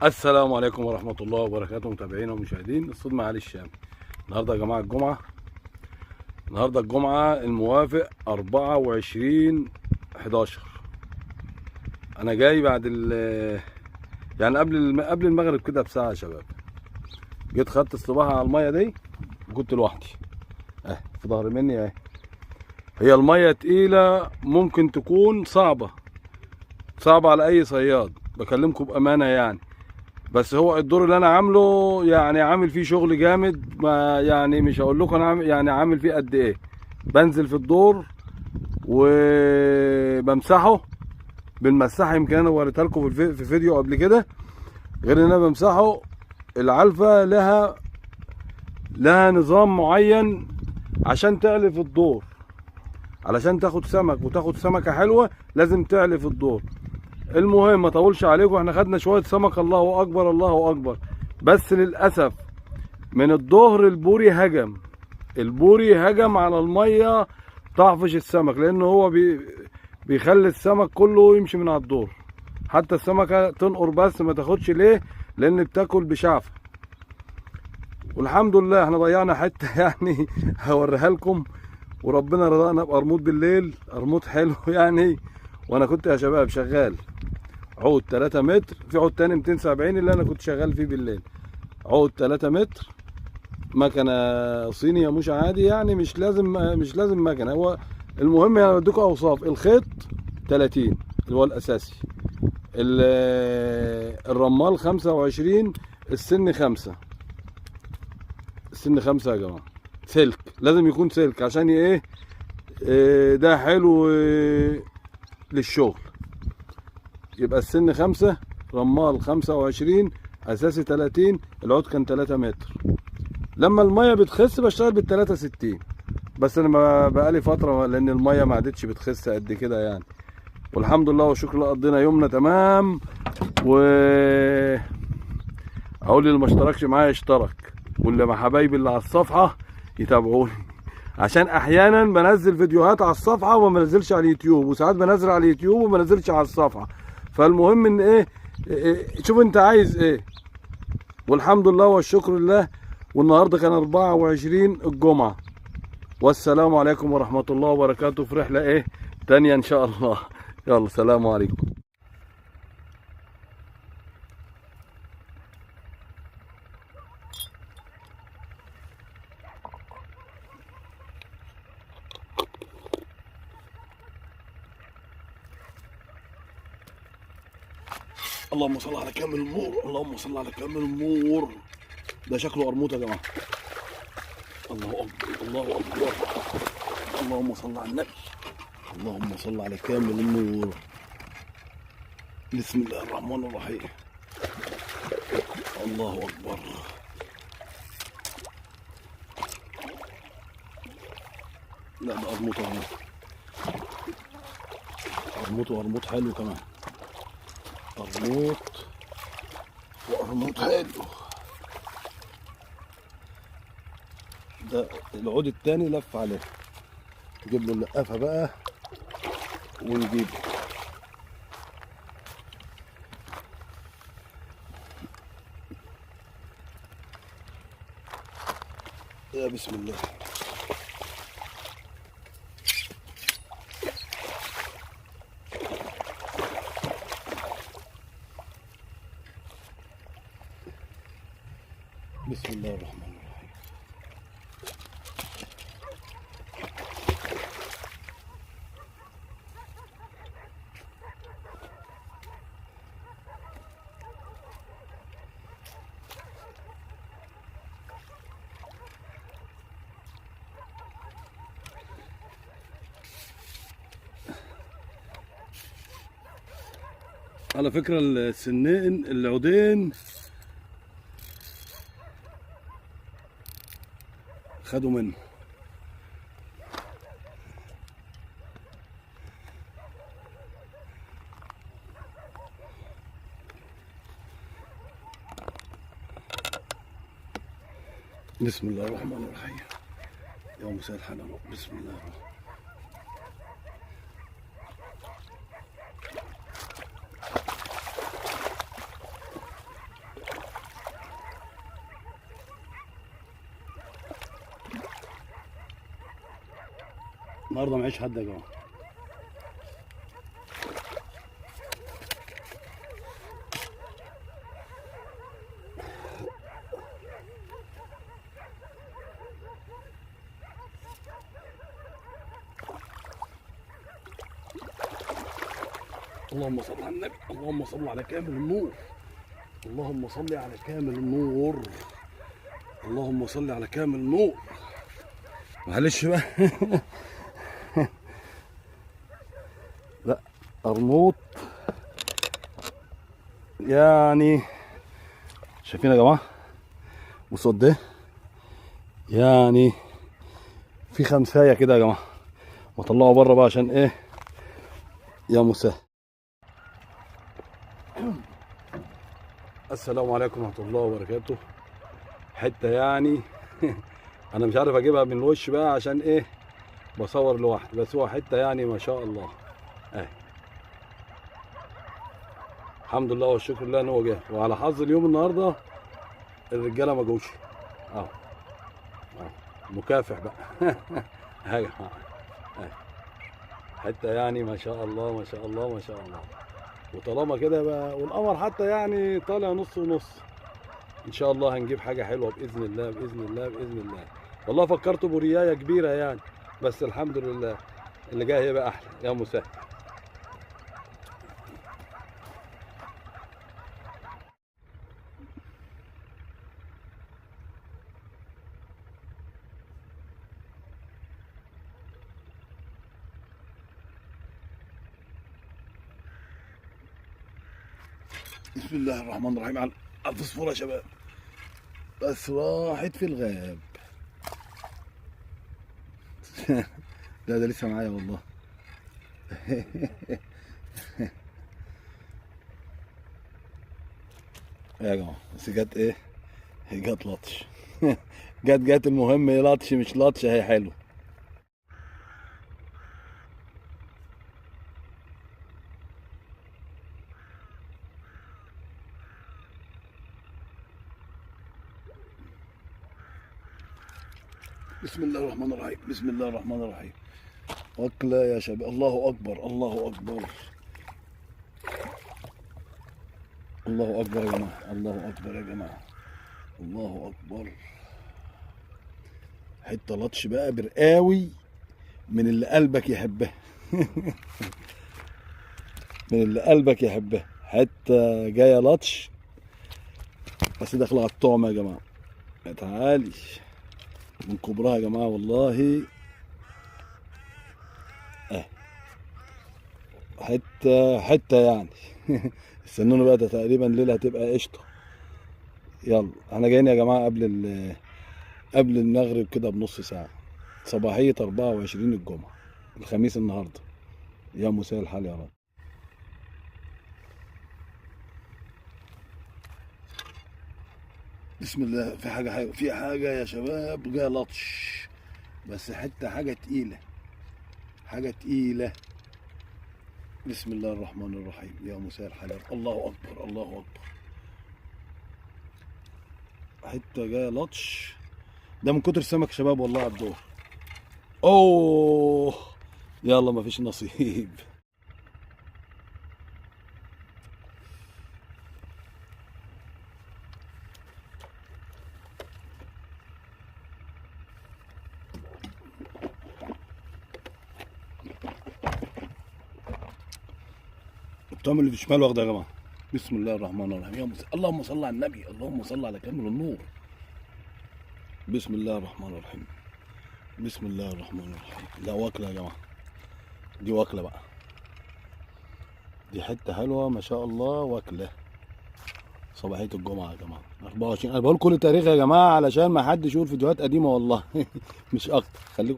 السلام عليكم ورحمة الله وبركاته، متابعينا ومشاهدين الصوت معالي الشامي. النهارده يا جماعة الجمعة الموافق 24/11. أنا جاي بعد يعني قبل المغرب كده بساعة يا شباب. جيت خدت السباحة على المية دي وكنت لوحدي في ظهر مني هي المية تقيلة، ممكن تكون صعبة على أي صياد، بكلمكم بأمانة يعني. بس هو الدور اللي انا عامله يعني عامل فيه شغل جامد، ما يعني مش هقول لكم انا عامل فيه قد ايه. بنزل في الدور وبمسحه بالمساحه، يمكن انا وريتها لكم في فيديو قبل كده. غير ان انا بمسحه، العلفه لها نظام معين عشان تعلي في الدور، علشان تاخد سمك وتاخد سمكه حلوه لازم تعلي في الدور. المهم ما اطولش عليكم، احنا خدنا شويه سمك، الله اكبر الله اكبر. بس للاسف من الظهر البوري هجم على الميه، طعفش السمك، لانه هو بيخلي السمك كله يمشي من على الدور. حتى السمكه تنقر بس ما تاخدش، ليه؟ لان بتاكل بشعفه. والحمد لله احنا ضيعنا حته يعني هوريها لكم. وربنا رضانا بقرموط بالليل، قرموط حلو يعني. وانا كنت يا شباب شغال عود 3 متر، في عود تاني 270 اللي انا كنت شغال فيه بالليل. عود 3 متر، مكنه صينيه مش عادي يعني، مش لازم مكنه. هو المهم يعني بديكم اوصاف. الخيط 30 اللي هو الاساسي، الرمال 25، السن 5. السن 5 يا جماعه، سلك لازم يكون سلك عشان ايه؟ ده حلو للشغل. يبقى السن 5، رمال 25، اساسي 30، العود كان 3 متر. لما الميه بتخس بشتغل بال 63، بس انا بقالي فتره لان الميه ما عادتش بتخس قد كده يعني. والحمد لله والشكر لله قضينا يومنا تمام. و اقول اللي ما اشتركش معايا يشترك، واللي مع حبايبي اللي على الصفحه يتابعوني، عشان احيانا بنزل فيديوهات على الصفحه وما بنزلش على اليوتيوب، وساعات بنزل على اليوتيوب وما بنزلش على الصفحه. فالمهم ان شوف انت عايز ايه. والحمد لله والشكر لله. والنهارده كان 24 الجمعه. والسلام عليكم ورحمه الله وبركاته في رحله تانية ان شاء الله. يلا سلام عليكم. اللهم صل على كامل النور، اللهم صل على كامل النور. ده شكله قرموط يا جماعه. الله اكبر الله اكبر. اللهم صل على النبي، اللهم صل على كامل النور. بسم الله الرحمن الرحيم. الله اكبر. لا ده قرموط اهو، قرموط حلو كمان. قرموط حلو. ده العود التاني لف عليه، نجيب له اللقافه بقى ونجيبه. يا بسم الله. بسم الله الرحمن الرحيم. على فكرة السنين العودين خدوا منه. بسم الله الرحمن الرحيم. يا مساء الحنان. بسم الله الرحمن. النهارده معيش حد يا جماعه. اللهم صل على النبي، اللهم صل على كامل النور، اللهم صل على كامل النور، اللهم صل على كامل النور. معلش بقى لا قرموط يعني. شايفين يا جماعه؟ بصوا قد ايه يعني، في خمسايه كده يا جماعه. واطلعه بره بقى عشان ايه يا مسهل. السلام عليكم ورحمه الله وبركاته. حته يعني انا مش عارف اجيبها من الوش بقى عشان ايه بصور لوحدي، بس هو حته يعني ما شاء الله اهي. الحمد لله والشكر لله ان هو جه، وعلى حظ اليوم النهارده الرجاله ما جوش اهو. مكافح بقى اهي اهي حته يعني ما شاء الله ما شاء الله ما شاء الله. وطالما كده بقى والقمر حتى يعني طالع نص ونص، ان شاء الله هنجيب حاجه حلوه باذن الله باذن الله باذن الله. والله فكرت بريايه كبيره يعني، بس الحمد لله اللي جاي هيبقى احلى يا مسهل. بسم الله الرحمن الرحيم. على الفوسفور يا شباب، بس راحت في الغاب لا ده لسه معايا والله يا جماعه بس جت ايه، جت لطش جت المهم ايه، لطش مش لطش هي حلو. بسم الله الرحمن الرحيم، بسم الله الرحمن الرحيم. وكلة يا شباب، الله أكبر الله أكبر الله أكبر يا جماعة، الله أكبر يا جماعة، الله أكبر. حتة لطش بقى برقاوي من اللي قلبك يحبها من اللي قلبك يحبها. حتة جاية لطش بس داخلة على الطعم يا جماعة. تعالي من كبرها يا جماعة والله. حتة يعني استنونا بقى، ده تقريبا الليلة هتبقى قشطة. يلا احنا جايين يا جماعة قبل المغرب كده بنص ساعة، صباحية 24 الجمعة الخميس النهاردة. يا مساء الحال يا رب. بسم الله. في حاجة يا شباب جاية لطش، بس حتة حاجة تقيلة حاجة تقيلة. بسم الله الرحمن الرحيم. يا مساء الحال. الله أكبر الله أكبر. حتة جاية لطش، ده من كتر السمك يا شباب والله على الدور. أوه يلا مفيش نصيب. الطعم اللي في الشمال واخده يا جماعه. بسم الله الرحمن الرحيم. يا اللهم صل على النبي، اللهم صل على كامل النور. بسم الله الرحمن الرحيم، بسم الله الرحمن الرحيم. لا واكله يا جماعه، دي واكله بقى، دي حته حلوه ما شاء الله. واكله صباحيه الجمعه يا جماعه 24. انا بقول كل تاريخ يا جماعه علشان ما حدش يقول فيديوهات قديمه والله مش اكتر. خليكم